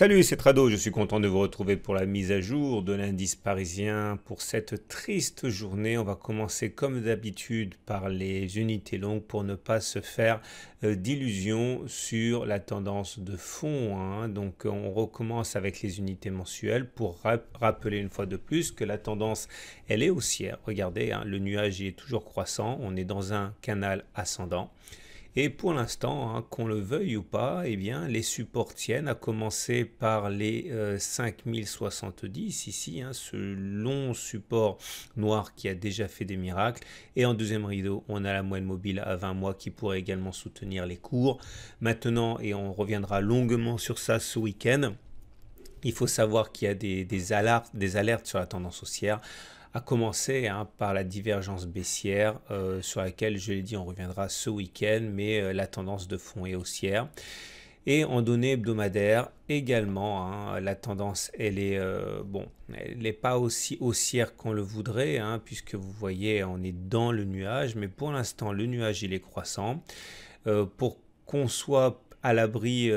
Salut, c'est Trado, je suis content de vous retrouver pour la mise à jour de l'indice parisien. Pour cette triste journée, on va commencer comme d'habitude par les unités longues pour ne pas se faire d'illusions sur la tendance de fond, hein. Donc on recommence avec les unités mensuelles pour rappeler une fois de plus que la tendance, elle est haussière. Regardez, hein, le nuage est toujours croissant, on est dans un canal ascendant. Et pour l'instant, hein, qu'on le veuille ou pas, eh bien, les supports tiennent, à commencer par les 5070 ici, hein, ce long support noir qui a déjà fait des miracles. Et en deuxième rideau, on a la moyenne mobile à 20 mois qui pourrait également soutenir les cours. Maintenant, et on reviendra longuement sur ça ce week-end, il faut savoir qu'il y a des alertes sur la tendance haussière, à commencer, hein, par la divergence baissière sur laquelle, je l'ai dit, on reviendra ce week-end, mais la tendance de fond est haussière. Et en données hebdomadaires également, hein, la tendance, elle n'est pas aussi haussière qu'on le voudrait, hein, puisque vous voyez, on est dans le nuage, mais pour l'instant, le nuage, il est croissant. Pour qu'on soit à l'abri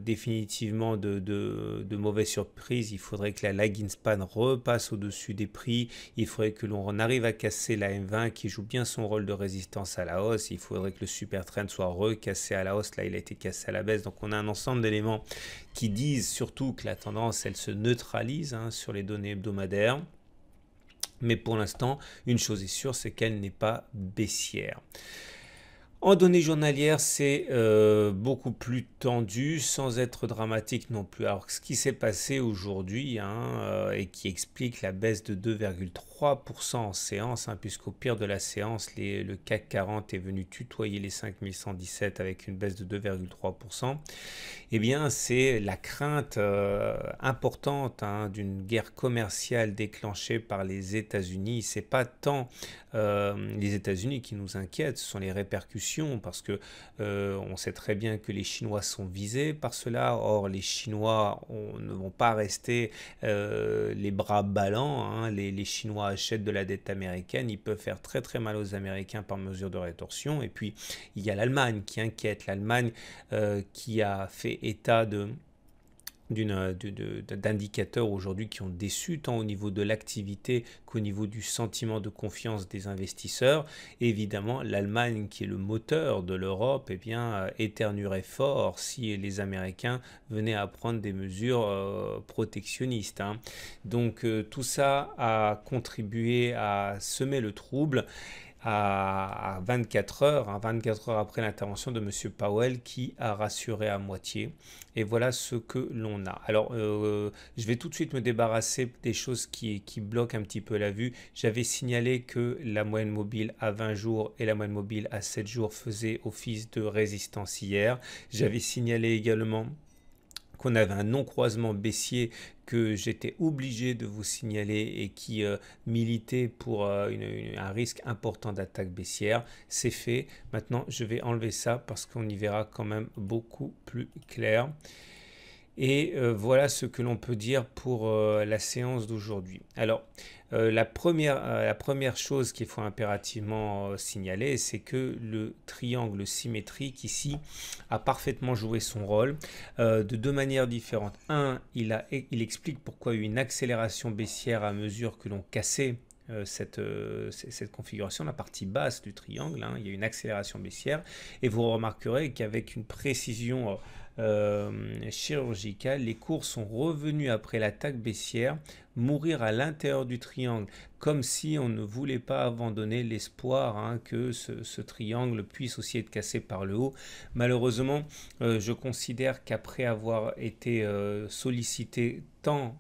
définitivement de mauvaises surprises, il faudrait que la lagging span repasse au-dessus des prix, il faudrait que l'on arrive à casser la M20 qui joue bien son rôle de résistance à la hausse, il faudrait que le super trend soit recassé à la hausse, là il a été cassé à la baisse, donc on a un ensemble d'éléments qui disent surtout que la tendance, elle se neutralise, hein, sur les données hebdomadaires. Mais pour l'instant, une chose est sûre, c'est qu'elle n'est pas baissière. En données journalières, c'est beaucoup plus tendu, sans être dramatique non plus. Alors, ce qui s'est passé aujourd'hui, hein, et qui explique la baisse de 2,3% en séance, hein, puisqu'au pire de la séance, le CAC 40 est venu tutoyer les 5117 avec une baisse de 2,3%, eh bien, c'est la crainte importante, hein, d'une guerre commerciale déclenchée par les États-Unis. C'est pas tant les États-Unis qui nous inquiètent, ce sont les répercussions, parce que on sait très bien que les Chinois sont visés par cela. Or, les Chinois ne vont pas rester les bras ballants, hein. Les Chinois achètent de la dette américaine, ils peuvent faire très très mal aux Américains par mesure de rétorsion. Et puis, il y a l'Allemagne qui inquiète, l'Allemagne qui a fait état d'indicateurs aujourd'hui qui ont déçu tant au niveau de l'activité qu'au niveau du sentiment de confiance des investisseurs. Et évidemment, l'Allemagne, qui est le moteur de l'Europe, eh bien, éternuerait fort si les Américains venaient à prendre des mesures protectionnistes, hein. Donc tout ça a contribué à semer le trouble à 24 heures, hein, 24 heures après l'intervention de M. Powell, qui a rassuré à moitié. Et voilà ce que l'on a. Alors, je vais tout de suite me débarrasser des choses qui bloquent un petit peu la vue. J'avais signalé que la moyenne mobile à 20 jours et la moyenne mobile à 7 jours faisaient office de résistance hier. J'avais signalé également qu'on avait un non-croisement baissier que j'étais obligé de vous signaler et qui militait pour un risque important d'attaque baissière. C'est fait. Maintenant, je vais enlever ça parce qu'on y verra quand même beaucoup plus clair. Et voilà ce que l'on peut dire pour la séance d'aujourd'hui. Alors, la première chose qu'il faut impérativement signaler, c'est que le triangle symétrique ici a parfaitement joué son rôle de deux manières différentes. Un, il explique pourquoi il y a eu une accélération baissière à mesure que l'on cassait cette configuration, la partie basse du triangle, hein, il y a une accélération baissière, et vous remarquerez qu'avec une précision chirurgicale, les cours sont revenus après l'attaque baissière mourir à l'intérieur du triangle, comme si on ne voulait pas abandonner l'espoir, hein, que ce triangle puisse aussi être cassé par le haut. Malheureusement, je considère qu'après avoir été sollicité tant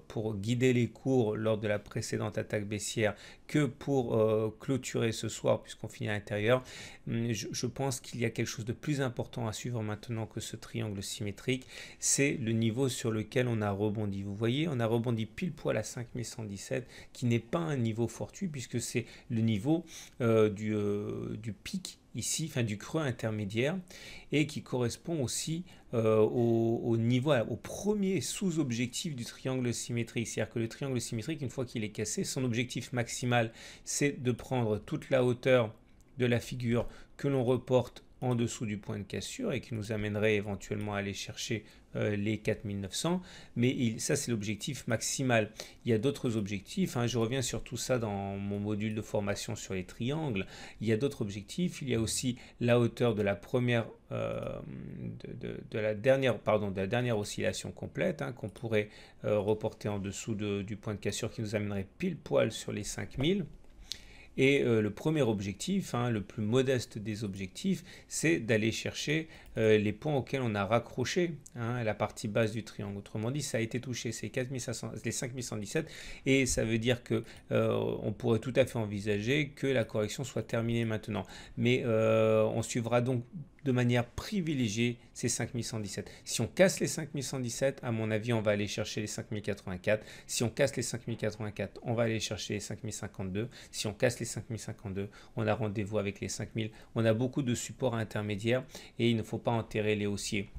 pour guider les cours lors de la précédente attaque baissière que pour clôturer ce soir, puisqu'on finit à l'intérieur, je pense qu'il y a quelque chose de plus important à suivre maintenant que ce triangle symétrique, c'est le niveau sur lequel on a rebondi. Vous voyez, on a rebondi pile poil à 5117, qui n'est pas un niveau fortuit, puisque c'est le niveau du pic ici, enfin du creux intermédiaire, et qui correspond aussi au niveau, au premier sous-objectif du triangle symétrique. C'est-à-dire que le triangle symétrique, une fois qu'il est cassé, son objectif maximal, c'est de prendre toute la hauteur de la figure que l'on reporte en dessous du point de cassure et qui nous amènerait éventuellement à aller chercher les 4900, mais ça c'est l'objectif maximal. Il y a d'autres objectifs, hein, je reviens sur tout ça dans mon module de formation sur les triangles. Il y a d'autres objectifs, il y a aussi la hauteur de la première de la dernière oscillation complète, hein, qu'on pourrait reporter en dessous du point de cassure qui nous amènerait pile poil sur les 5000. Et le premier objectif, hein, le plus modeste des objectifs, c'est d'aller chercher les points auxquels on a raccroché, hein, la partie basse du triangle. Autrement dit, ça a été touché, c'est les 5117, et ça veut dire que on pourrait tout à fait envisager que la correction soit terminée maintenant. Mais on suivra donc de manière privilégiée ces 5117. Si on casse les 5117, à mon avis, on va aller chercher les 5084. Si on casse les 5084, on va aller chercher les 5052. Si on casse les 5052, on a rendez-vous avec les 5000. On a beaucoup de supports intermédiaires et il ne faut pas enterrer les haussiers.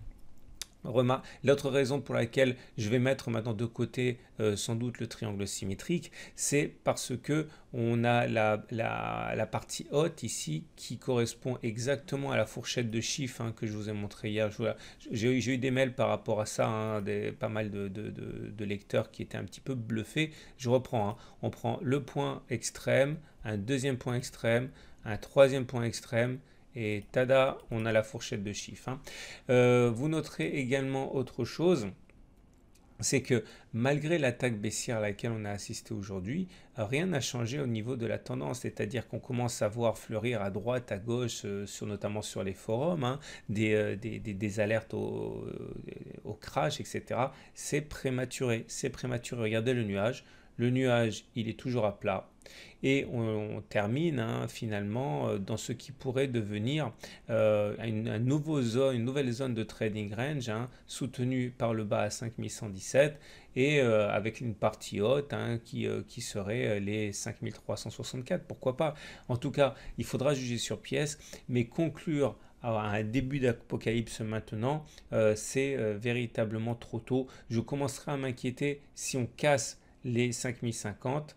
L'autre raison pour laquelle je vais mettre maintenant de côté sans doute le triangle symétrique, c'est parce que on a la partie haute ici qui correspond exactement à la fourchette de chiffres, hein, que je vous ai montré hier. J'ai eu des mails par rapport à ça, hein, pas mal de lecteurs qui étaient un petit peu bluffés. Je reprends, hein, on prend le point extrême, un deuxième point extrême, un troisième point extrême, et tada, on a la fourchette de chiffres, hein. Vous noterez également autre chose, c'est que malgré l'attaque baissière à laquelle on a assisté aujourd'hui, rien n'a changé au niveau de la tendance, c'est-à-dire qu'on commence à voir fleurir à droite, à gauche, notamment sur les forums, hein, des alertes au crash, etc. C'est prématuré, c'est prématuré. Regardez le nuage. Le nuage, il est toujours à plat. Et on termine, hein, finalement dans ce qui pourrait devenir une nouvelle zone de trading range, hein, soutenue par le bas à 5117 et avec une partie haute, hein, qui serait les 5364. Pourquoi pas? En tout cas, il faudra juger sur pièce, mais conclure à un début d'apocalypse maintenant, c'est véritablement trop tôt. Je commencerai à m'inquiéter si on casse les 5050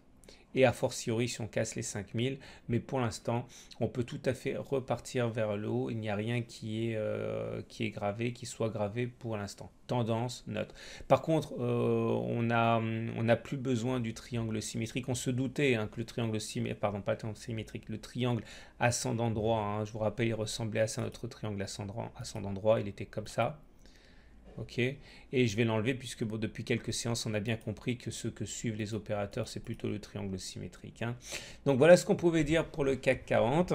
et a fortiori si on casse les 5000, mais pour l'instant on peut tout à fait repartir vers le haut. Il n'y a rien qui est gravé, qui soit gravé pour l'instant. Tendance neutre. Par contre, on n'a plus besoin du triangle symétrique. On se doutait, hein, que le triangle symétrique, pardon, pas le triangle symétrique, le triangle ascendant droit, hein, je vous rappelle, il ressemblait à ça, notre triangle ascendant droit, il était comme ça. Ok, et je vais l'enlever puisque bon, depuis quelques séances on a bien compris que ce que suivent les opérateurs c'est plutôt le triangle symétrique, hein. Donc voilà ce qu'on pouvait dire pour le CAC 40.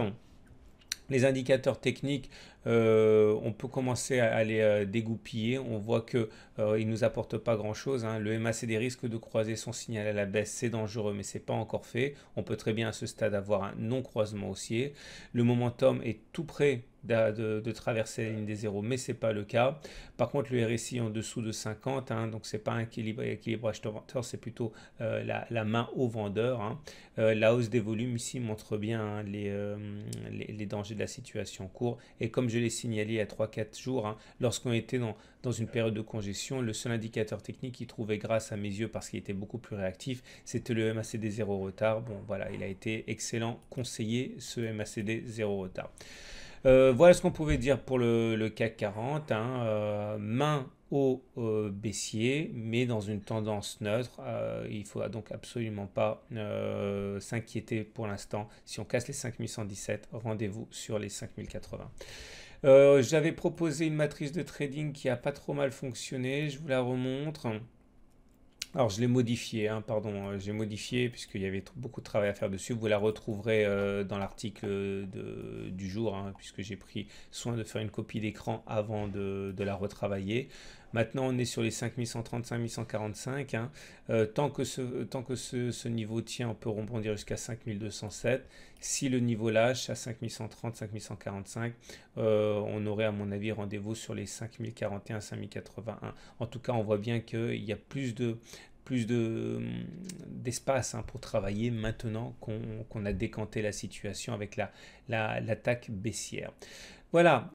Les indicateurs techniques, on peut commencer à les dégoupiller. On voit qu'ils ne nous apportent pas grand-chose, hein. Le MACD risque de croiser son signal à la baisse, c'est dangereux, mais ce n'est pas encore fait. On peut très bien à ce stade avoir un non-croisement haussier. Le momentum est tout près de traverser la ligne des zéros, mais ce n'est pas le cas. Par contre, le RSI en dessous de 50, hein, donc ce n'est pas un équilibrage acheteur-vendeur, c'est plutôt la main au vendeur, hein. La hausse des volumes ici montre bien, hein, les dangers de la situation en cours. Et comme je l'ai signalé il y a 3-4 jours, hein, lorsqu'on était dans une période de congestion, le seul indicateur technique qui trouvait grâce à mes yeux parce qu'il était beaucoup plus réactif, c'était le MACD 0 retard. Bon voilà, il a été excellent conseiller, ce MACD 0 retard. Voilà ce qu'on pouvait dire pour le CAC 40, hein, main au baissier, mais dans une tendance neutre. Il ne faut donc absolument pas s'inquiéter pour l'instant. Si on casse les 5117, rendez-vous sur les 5080. J'avais proposé une matrice de trading qui a pas trop mal fonctionné, je vous la remontre. Alors je l'ai modifié, hein, pardon, j'ai modifié puisqu'il y avait beaucoup de travail à faire dessus. Vous la retrouverez dans l'article du jour, hein, puisque j'ai pris soin de faire une copie d'écran avant de la retravailler. Maintenant on est sur les 5130, 5145, hein. Tant que ce niveau tient, on peut rebondir jusqu'à 5207. Si le niveau lâche à 5130, 5145, on aurait à mon avis rendez-vous sur les 5041, 5081. En tout cas, on voit bien qu'il y a plus d'espace, hein, pour travailler maintenant qu'on a décanté la situation avec l'attaque baissière. Voilà,